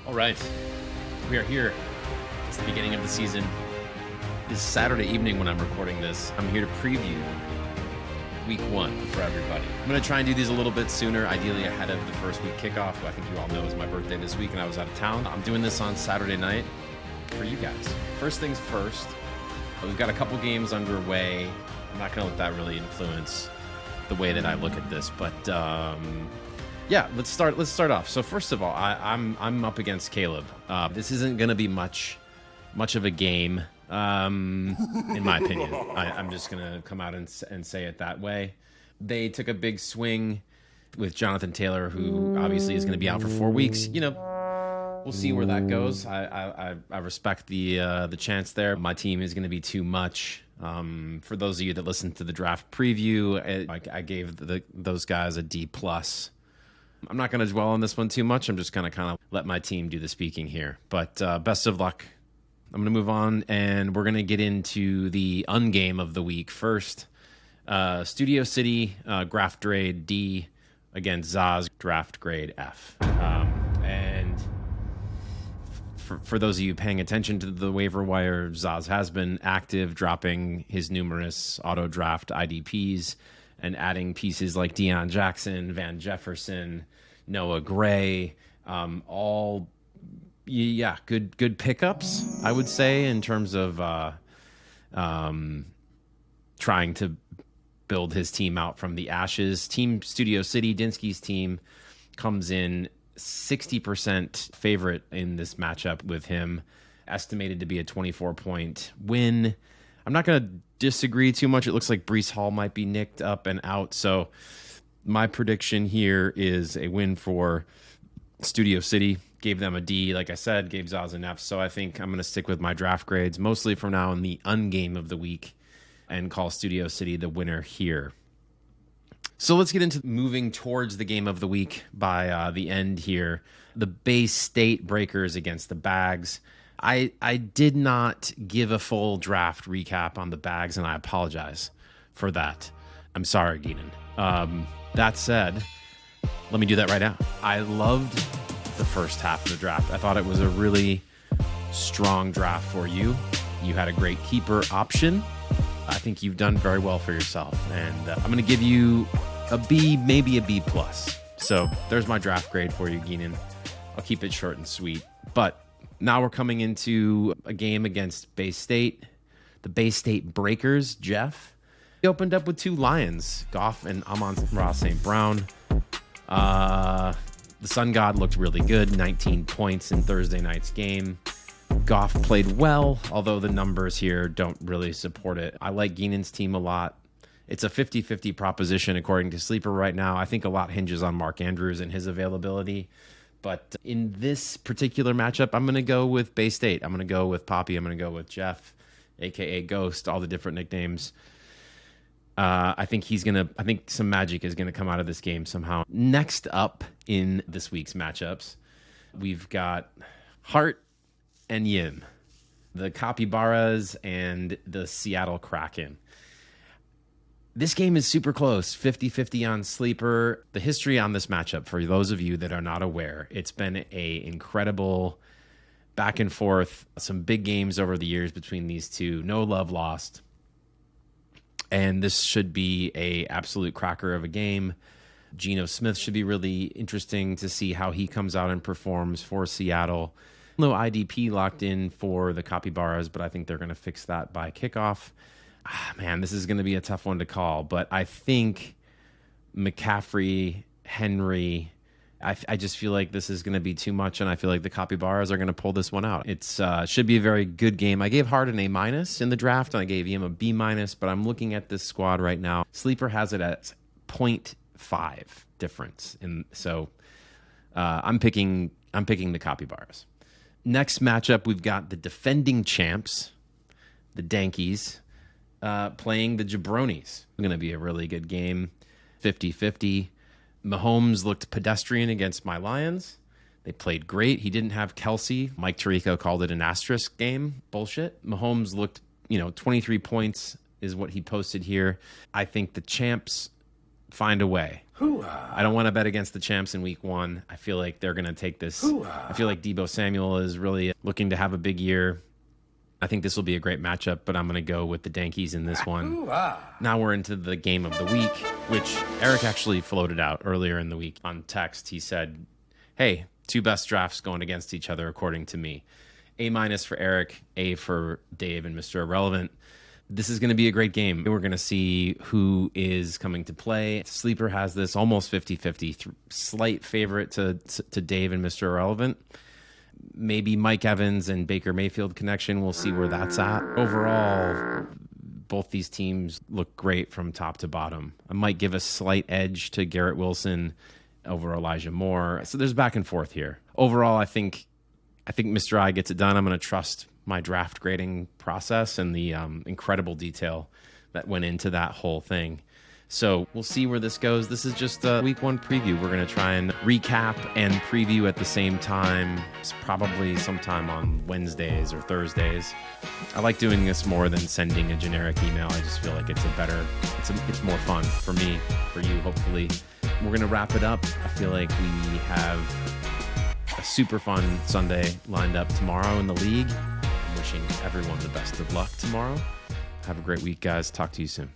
All right, we are here. It's the beginning of the season. It's Saturday evening when I'm recording this. I'm here to preview week one for everybody. I'm going to try and do these a little bit sooner, ideally ahead of the first week kickoff, who I think you all know is my birthday this week and I was out of town. I'm doing this on Saturday night for you guys. First things first, we've got a couple games underway. I'm not going to let that really influence the way that I look at this, but yeah, let's start off. So first of all, I'm up against Caleb. This isn't going to be much of a game, in my opinion. I'm just going to come out and say it that way. They took a big swing with Jonathan Taylor, who obviously is going to be out for 4 weeks. You know, we'll see where that goes. I respect the chance there. My team is going to be too much. For those of you that listened to the draft preview, I gave those guys a D+. I'm not going to dwell on this one too much. I'm just going to kind of let my team do the speaking here. But best of luck. I'm going to move on, and we're going to get into the ungame of the week first. Studio City, draft grade D against Zaz, draft grade F. And for those of you paying attention to the waiver wire, Zaz has been active, dropping his numerous auto draft IDPs and adding pieces like Deion Jackson, Van Jefferson, Noah Gray, all good pickups, I would say, in terms of trying to build his team out from the ashes. Team Studio City, Dinsky's team, comes in 60% favorite in this matchup with him, estimated to be a 24-point win. I'm not going to disagree too much. It looks like Breece Hall might be nicked up and out. So my prediction here is a win for Studio City. Gave them a D, like I said, gave Zaz an F. So I think I'm going to stick with my draft grades, mostly from now in the ungame of the week, and call Studio City the winner here. So let's get into moving towards the game of the week by the end here. The Bay State Breakers against the Bags. I did not give a full draft recap on the Bags, and I apologize for that. I'm sorry, Geenan. That said, let me do that right now. I loved the first half of the draft. I thought it was a really strong draft for you. You had a great keeper option. I think you've done very well for yourself, and I'm going to give you a B, maybe a B+. So there's my draft grade for you, Geenan. I'll keep it short and sweet, but now we're coming into a game against Bay State. The Bay State Breakers, Jeff. He opened up with two Lions, Goff and Amon-Ra St. Brown. The Sun God looked really good, 19 points in Thursday night's game. Goff played well, although the numbers here don't really support it. I like Geenan's team a lot. It's a 50-50 proposition according to Sleeper right now. I think a lot hinges on Mark Andrews and his availability. But in this particular matchup, I'm going to go with Bay State. I'm going to go with Poppy. I'm going to go with Jeff, a.k.a. Ghost, all the different nicknames. I think some magic is going to come out of this game somehow. Next up in this week's matchups, we've got Hart and Yim, the Capybaras and the Seattle Kraken. This game is super close, 50-50 on Sleeper. The history on this matchup, for those of you that are not aware, it's been a incredible back and forth, some big games over the years between these two. No love lost. And this should be a absolute cracker of a game. Geno Smith should be really interesting to see how he comes out and performs for Seattle. No IDP locked in for the Capybaras, but I think they're going to fix that by kickoff. Man, this is going to be a tough one to call, but I think McCaffrey, Henry, I just feel like this is going to be too much, and I feel like the Capybaras are going to pull this one out. It's should be a very good game. I gave Hart an A- in the draft, and I gave him a B-, but I'm looking at this squad right now. Sleeper has it at 0.5 difference, and so I'm picking the Capybaras. Next matchup, we've got the defending champs, the Dankies, playing the Jabronis. It's going to be a really good game, 50-50. Mahomes looked pedestrian against my Lions. They played great. He didn't have Kelsey. Mike Tirico called it an asterisk game. Bullshit. Mahomes looked, 23 points is what he posted here. I think the champs find a way I don't want to bet against the champs in week 1. I feel like they're going to take this. I feel like Deebo Samuel is really looking to have a big year. I think this will be a great matchup, but I'm going to go with the Yankees in this one. Now we're into the game of the week, which Eric actually floated out earlier in the week on text. He said, hey, 2 best drafts going against each other according to me. A- for Eric, A for Dave and Mr. Irrelevant. This is going to be a great game. We're going to see who is coming to play. Sleeper has this almost 50-50, slight favorite to Dave and Mr. Irrelevant. Maybe Mike Evans and Baker Mayfield connection. We'll see where that's at. Overall, both these teams look great from top to bottom. I might give a slight edge to Garrett Wilson over Elijah Moore. So there's back and forth here. Overall, I think Mr. I gets it done. I'm going to trust my draft grading process and the incredible detail that went into that whole thing. So we'll see where this goes. This is just a week 1 preview. We're going to try and recap and preview at the same time. It's probably sometime on Wednesdays or Thursdays. I like doing this more than sending a generic email. I just feel like it's it's more fun for me, for you, hopefully. We're going to wrap it up. I feel like we have a super fun Sunday lined up tomorrow in the league. I'm wishing everyone the best of luck tomorrow. Have a great week, guys. Talk to you soon.